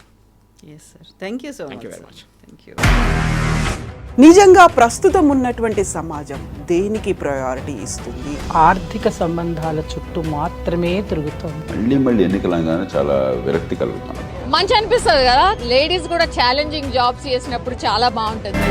Thank you very much. నిజంగా ప్రస్తుతం ఉన్నటువంటి సమాజం దేనికి ప్రయారిటీ ఇస్తుంది? ఆర్థిక సంబంధాల చుట్టూ మాత్రమే తిరుగుతోంది. మళ్ళీ ఎన్నికలంగానే చాలా విరక్తి కలుగుతున్నాం. మంచి అనిపిస్తుంది కదా, లేడీస్ కూడా ఛాలెంజింగ్ జాబ్స్ చేసినప్పుడు చాలా బాగుంటుంది.